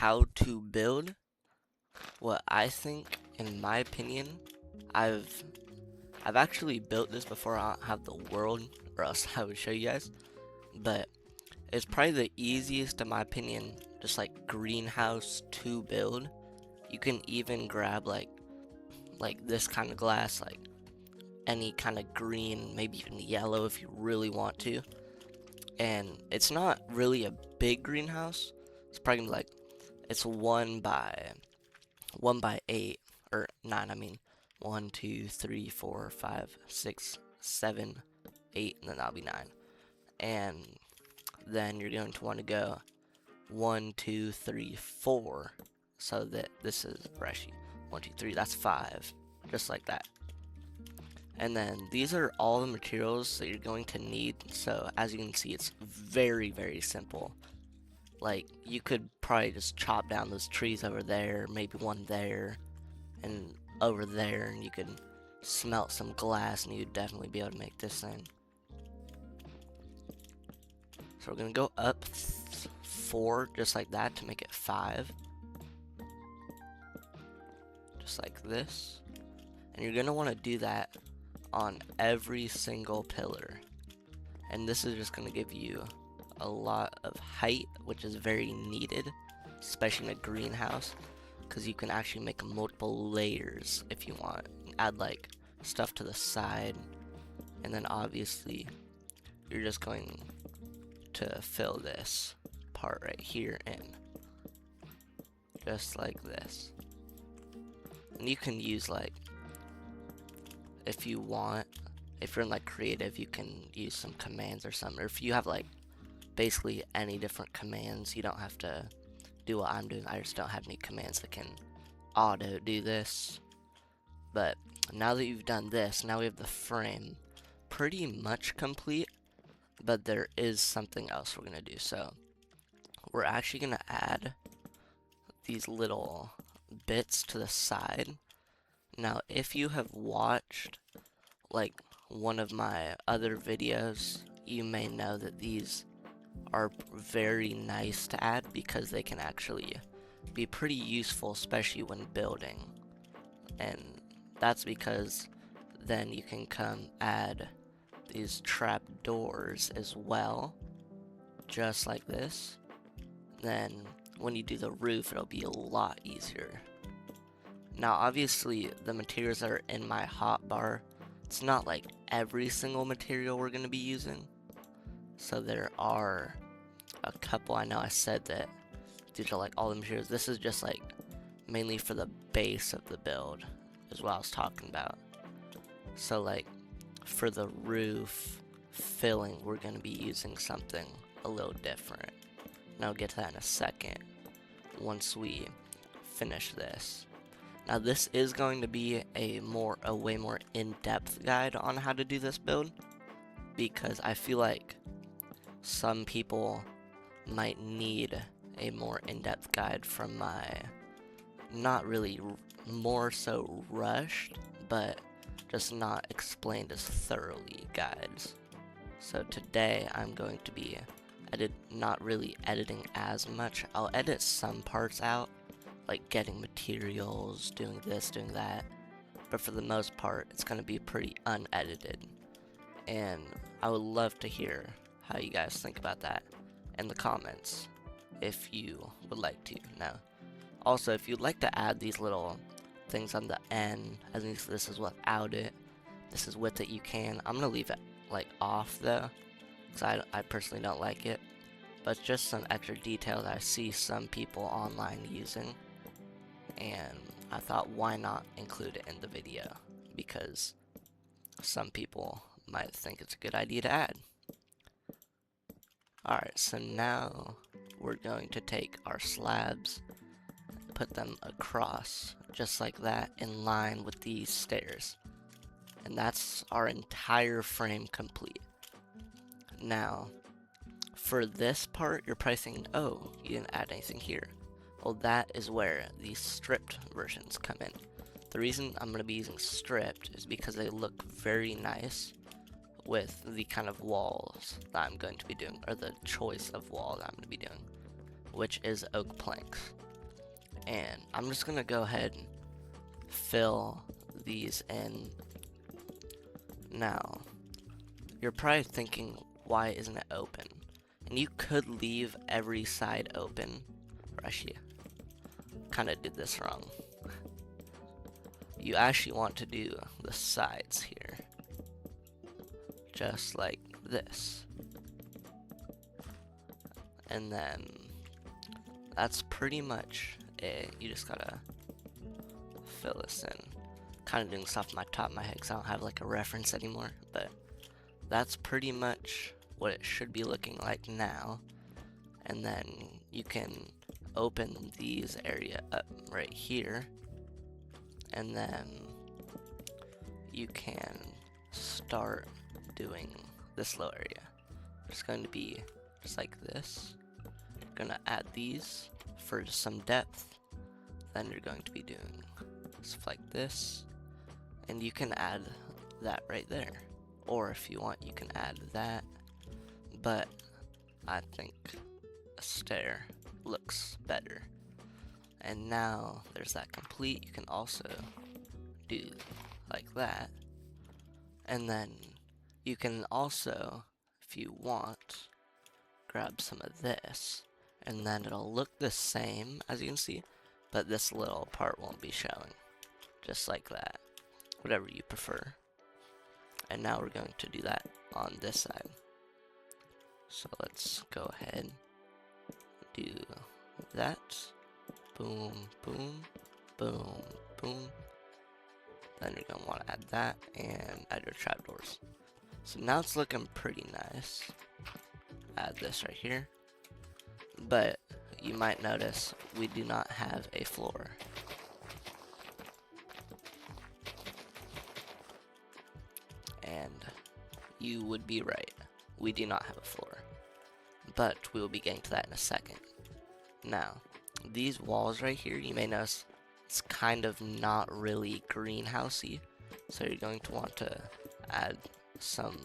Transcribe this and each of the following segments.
how to build what I think, in my opinion, I've I've actually built this before. I don't have the world, or else I would show you guys. But it's probably the easiest, in my opinion, just like greenhouse to build. You can even grab like this kind of glass, like any kind of green, maybe even yellow if you really want to. And it's not really a big greenhouse. It's probably gonna be like it's 1 by 8 or 9. I mean, 1, 2, 3, 4, 5, 6, 7, 8, and then that'll be 9. And then you're going to want to go 1, 2, 3, 4, so that this is actually 1, 2, 3. That's 5, just like that. And then these are all the materials that you're going to need. So as you can see, it's very, very simple. Like, you could probably just chop down those trees over there, maybe one there, and over there, and you could smelt some glass, and you'd definitely be able to make this thing. So we're gonna go up 4, just like that, to make it 5. Just like this. And you're gonna want to do that on every single pillar. And this is just gonna give you a lot of height, which is very needed, especially in a greenhouse, because you can actually make multiple layers if you want. Add like stuff to the side, and then obviously you're just going to fill this part right here in, just like this. And you can use, like, if you want, if you're in like creative, you can use some commands or something, or if you have like basically any different commands. You don't have to do what I'm doing. I just don't have any commands that can auto do this. But now that you've done this, now we have the frame pretty much complete, but there is something else we're gonna do. So we're actually gonna add these little bits to the side. Now if you have watched like one of my other videos, you may know that these are very nice to add because they can actually be pretty useful, especially when building. And that's because then you can come add these trap doors as well, just like this. Then when you do the roof, it'll be a lot easier. Now obviously the materials that are in my hotbar, it's not like every single material we're going to be using. So there are a couple. I know I said that these are like all the materials. This is just like mainly for the base of the build is what I was talking about. So like for the roof filling, we're going to be using something a little different. And I'll get to that in a second once we finish this. Now this is going to be a way more in-depth guide on how to do this build, because I feel like some people might need a more in-depth guide from my, not really more so rushed, but just not explained as thoroughly guides. So today I'm going to be not really editing as much. I'll edit some parts out, like getting materials, doing this, doing that, but for the most part it's going to be pretty unedited. And I would love to hear how you guys think about that in the comments if you would like to. Now also, if you'd like to add these little things on the end, as this is without it, this is with it, you can. I'm gonna leave it like off though, because I personally don't like it, but it's just some extra detail that I see some people online using, and I thought why not include it in the video, because some people might think it's a good idea to add. Alright, so now we're going to take our slabs, put them across, just like that, in line with these stairs. And that's our entire frame complete. Now, for this part, you're probably thinking, oh, you didn't add anything here. Well, that is where these stripped versions come in. The reason I'm going to be using stripped is because they look very nice with the kind of walls that I'm going to be doing, or the choice of wall that I'm going to be doing, which is oak planks. And I'm just gonna go ahead and fill these in. Now, you're probably thinking, why isn't it open? And you could leave every side open, or actually, kind of did this wrong. You actually want to do the sides here, just like this. And then that's pretty much it. You just gotta fill this in. Kind of doing stuff off my top of my head because I don't have like a reference anymore, but that's pretty much what it should be looking like now. And then you can open these area up right here, and then you can start doing this little area. It's going to be just like this. You're gonna add these for some depth. Then you're going to be doing stuff like this, and you can add that right there. Or if you want, you can add that, but I think a stair looks better. And now there's that complete. You can also do like that, and then you can also, if you want, grab some of this, and then it'll look the same as you can see, but this little part won't be showing. Just like that, whatever you prefer. And now we're going to do that on this side. So let's go ahead, do that. Boom, boom, boom, boom. Then you're gonna want to add that and add your trapdoors. So now it's looking pretty nice. Add this right here. But you might notice we do not have a floor. And you would be right. We do not have a floor. But we will be getting to that in a second. Now, these walls right here, you may notice it's kind of not really greenhousey. So you're going to want to add some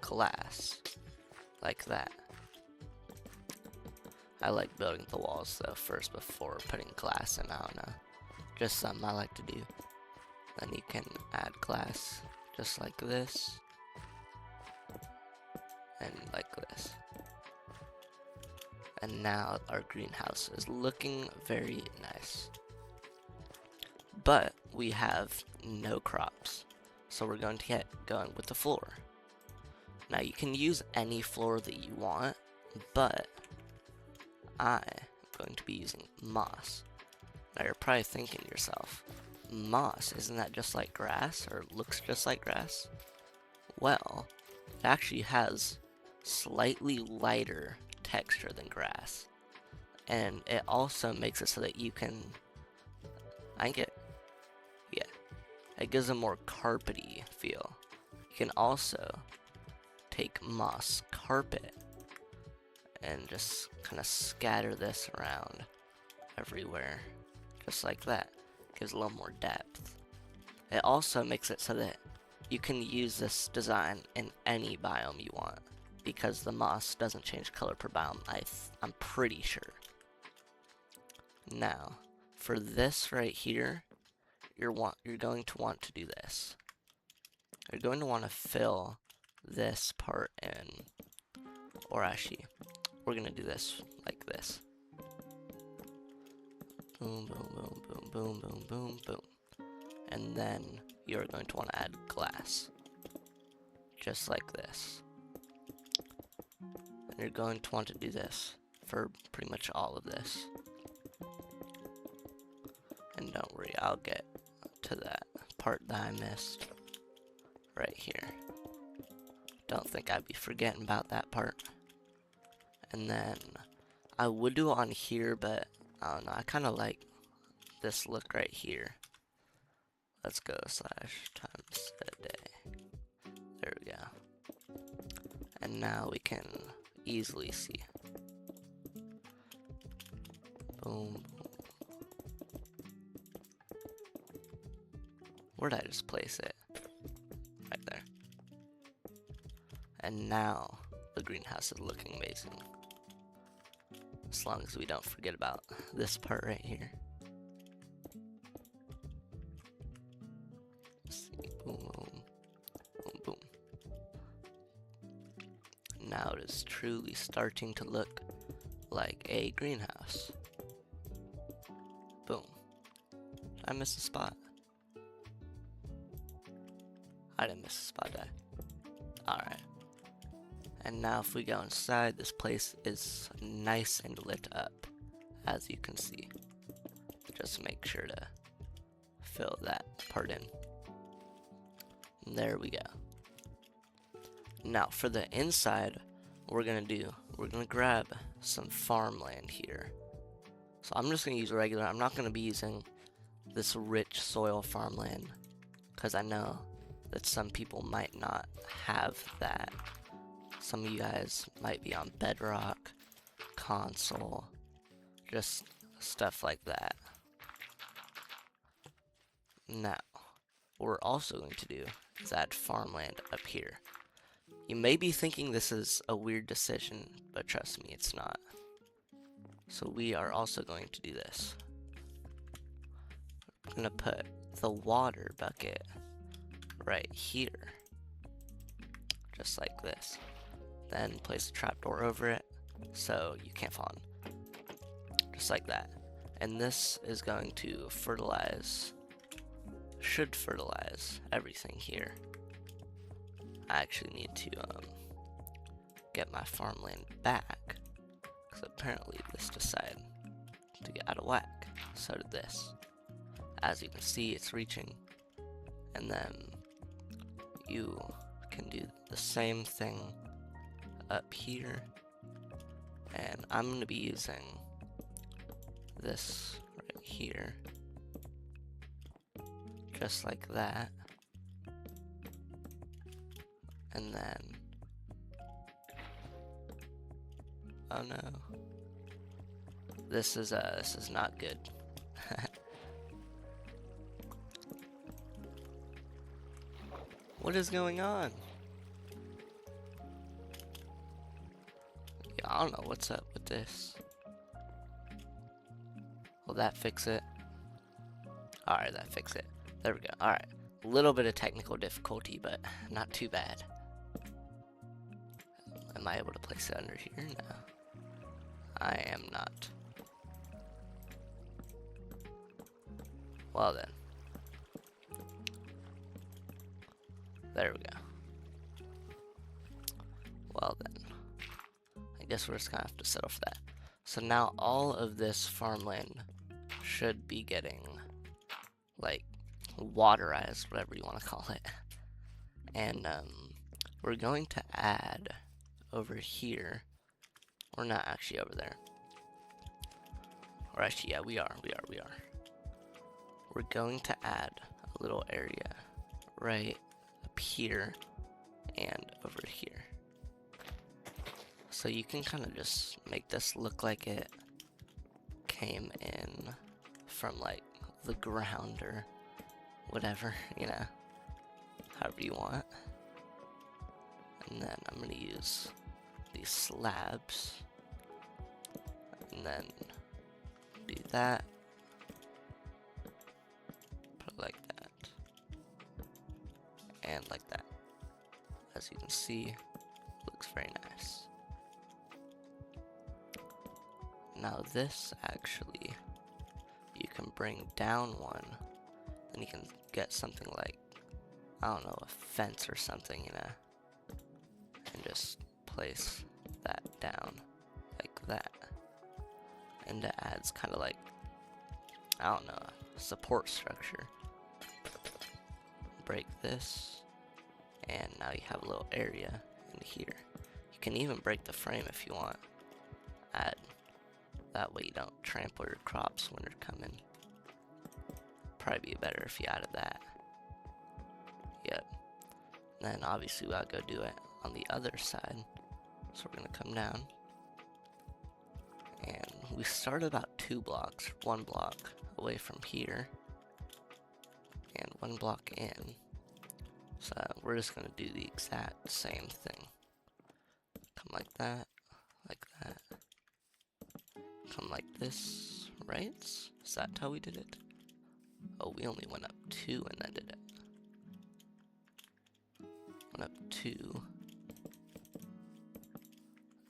glass like that. I like building the walls though first before putting glass in. I don't know, just something I like to do. Then you can add glass just like this and like this. And now our greenhouse is looking very nice. But we have no crops, so we're going to get going with the floor. Now you can use any floor that you want, but I'm going to be using moss. Now you're probably thinking to yourself, moss, isn't that just like grass, or looks just like grass? Well, it actually has slightly lighter texture than grass, and it also makes it so that you can, it gives a more carpety feel. You can also take moss carpet and just kind of scatter this around everywhere, just like that. Gives a little more depth. It also makes it so that you can use this design in any biome you want, because the moss doesn't change color per biome, I'm pretty sure. Now, for this right here, you're going to want to do this. You're going to want to fill this part in, or actually, we're going to do this like this. Boom, boom, boom, boom, boom, boom, boom, boom. And then you're going to want to add glass, just like this. And you're going to want to do this for pretty much all of this. And don't worry, I'll get to that part that I missed right here. Don't think I'd be forgetting about that part. And then I would do it on here, but I don't know, I kind of like this look right here. Let's go / times a day. There we go. And now we can easily see. Boom, boom. Where'd I just place it? Right there. And now the greenhouse is looking amazing. As long as we don't forget about this part right here. it is truly starting to look like a greenhouse. Boom. Did I miss a spot? I didn't miss a spot, did I? Alright. And now if we go inside, this place is nice and lit up, as you can see. Just make sure to fill that part in. And there we go. Now for the inside, what we're gonna grab some farmland here. So I'm just gonna use regular, I'm not gonna be using this rich soil farmland, because I know that some people might not have that. Some of you guys might be on Bedrock, console, just stuff like that. Now, what we're also going to do is add farmland up here. You may be thinking this is a weird decision, but trust me, it's not. So we are also going to do this. I'm going to put the water bucket right here, just like this. Then place a trapdoor over it so you can't fall in, just like that. And this is going to should fertilize everything here. I actually need to get my farmland back, because apparently this decided to get out of whack. So did this. As you can see, it's reaching, and then you can do the same thing up here, and I'm going to be using this right here, just like that. And then, oh no, this is not good. What is going on? Yeah, I don't know what's up with this. Will that fix it? Alright, that fixed it. There we go. Alright. A little bit of technical difficulty, but not too bad. Am I able to place it under here? No. I am not. Well then. There we go. Well then. I guess we're just gonna have to settle for that. So now all of this farmland should be getting, like, waterized, whatever you want to call it. And we're going to add over here, or not actually over there, or actually, yeah, we are. We're going to add a little area right up here and over here. So you can kind of just make this look like it came in from like the ground or whatever, you know, however you want. And then I'm going to use these slabs, and then do that, put it like that, and like that. As you can see, looks very nice. Now this actually, you can bring down one, then you can get something like, I don't know, a fence or something, you know, and just place that down like that. And it adds kind of like, I don't know, a support structure. Break this, and now you have a little area in here. You can even break the frame if you want. Add, that way you don't trample your crops when they're coming. Probably be better if you added that. Yep. Then obviously we gotta go do it on the other side. So we're gonna come down, and we start about 2 blocks, 1 block away from here, and 1 block in. So we're just gonna do the exact same thing. Come like that, come like this, right? Is that how we did it? Oh, we only went up 2 and then did it. Went up 2.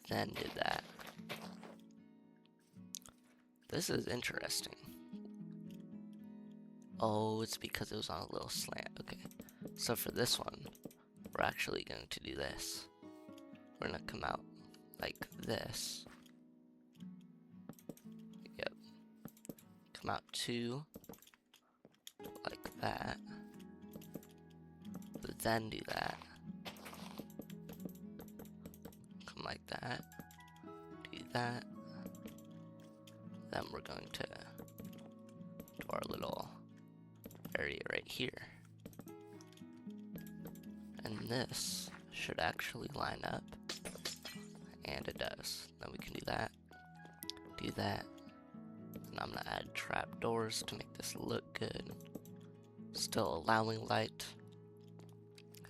then did that. This is interesting. Oh, it's because it was on a little slant. Okay, so for this one, we're actually going to do this. We're gonna come out like this. Yep. Come out 2 like that. Then do that. Come like that. Do that. Then we're going to do our little area right here. And this should actually line up. And it does. Then we can do that. Do that. And I'm gonna add trapdoors to make this look good. Still allowing light.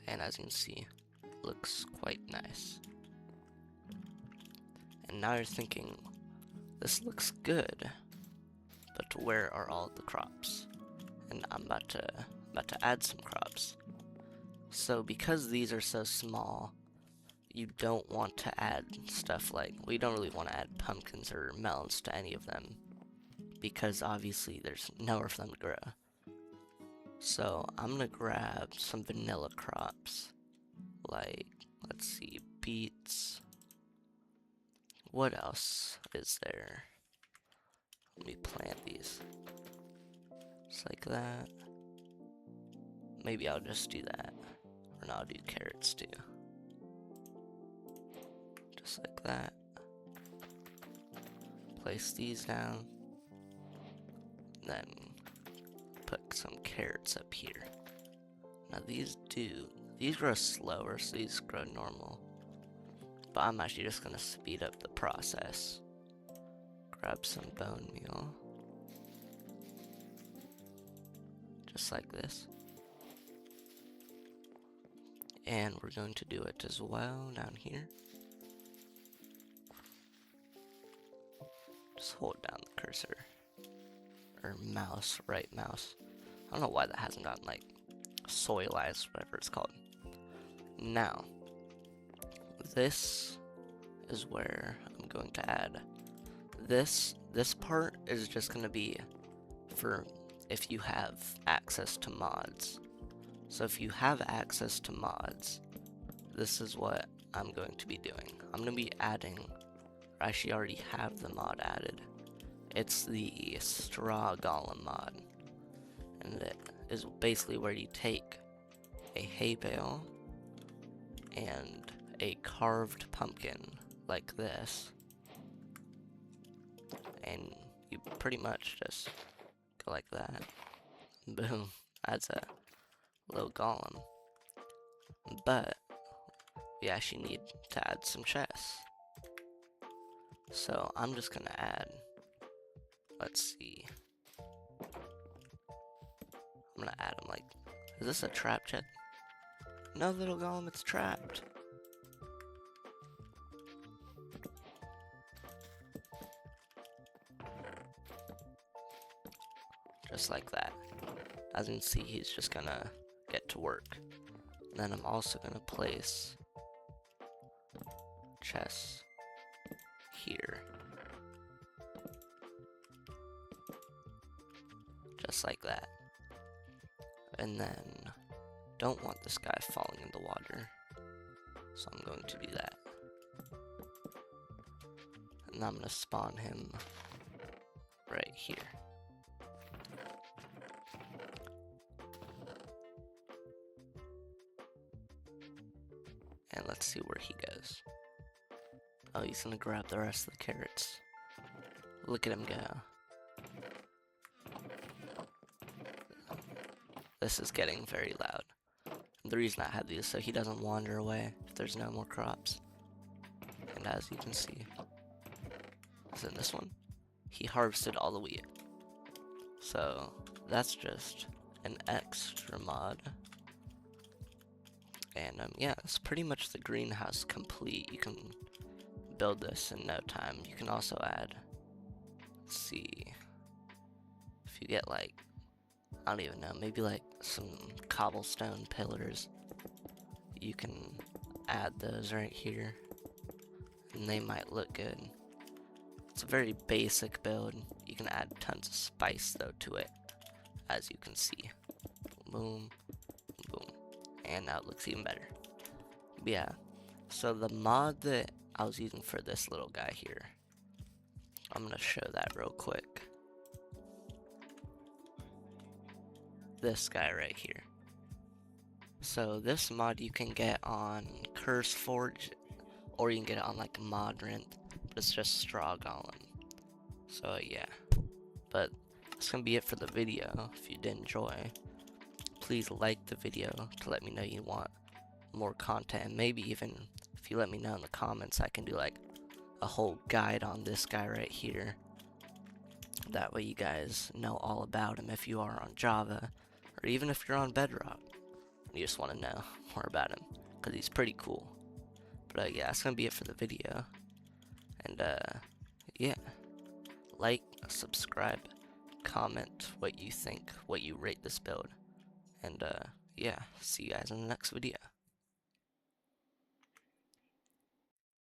And as you can see, it looks quite nice. And now you're thinking, this looks good, but where are all the crops? And I'm about to add some crops. So because these are so small, you don't want to add stuff like, we don't really want to add pumpkins or melons to any of them, because obviously there's nowhere for them to grow. So I'm gonna grab some vanilla crops, like, let's see, beets. What else is there? Let me plant these. Just like that. Maybe I'll just do that. Or no, I'll do carrots too. Just like that. Place these down. Then put some carrots up here. Now these grow slower, so these grow normal. But I'm actually just gonna speed up the process. Grab some bone meal. Just like this. And we're going to do it as well down here. Just hold down the cursor. Or mouse, right mouse. I don't know why that hasn't gotten like soilized, whatever it's called. Now, this is where I'm going to add. This part is just going to be for if you have access to mods. So if you have access to mods, this is what I'm going to be doing. I'm going to be adding, or actually already have the mod added. It's the straw golem mod. And it is basically where you take a hay bale and a carved pumpkin like this, and you pretty much just go like that. Boom, that's a little golem. But we actually need to add some chests. So I'm just gonna add, let's see, I'm gonna add them like, is this a trap chest? No, little golem, it's trapped. Just like that. As you can see, he's just gonna get to work. Then I'm also gonna place chests here. Just like that. And then, don't want this guy falling in the water. So I'm going to do that. And I'm gonna spawn him right here. And let's see where he goes. Oh, he's gonna grab the rest of the carrots. Look at him go. This is getting very loud. And the reason I have these is so he doesn't wander away if there's no more crops. And as you can see, so in this one, he harvested all the wheat. So that's just an extra mod. And yeah, it's pretty much the greenhouse complete. You can build this in no time. You can also add, let's see, if you get like, I don't even know, maybe like some cobblestone pillars, you can add those right here. and they might look good. It's a very basic build. You can add tons of spice though to it, as you can see. Boom, boom, and now it looks even better. But yeah, so the mod that I was using for this little guy here, I'm gonna show that real quick. This guy right here. So this mod you can get on CurseForge, or you can get it on like Modrent, but it's just straw golem. So yeah, but that's gonna be it for the video. If you did enjoy, please like the video to let me know you want more content, and maybe even if you let me know in the comments, I can do like a whole guide on this guy right here. That way you guys know all about him if you are on Java, or even if you're on Bedrock. You just want to know more about him, because he's pretty cool. But yeah, that's going to be it for the video. And yeah, like, subscribe, comment what you think, what you rate this build. And yeah, see you guys in the next video.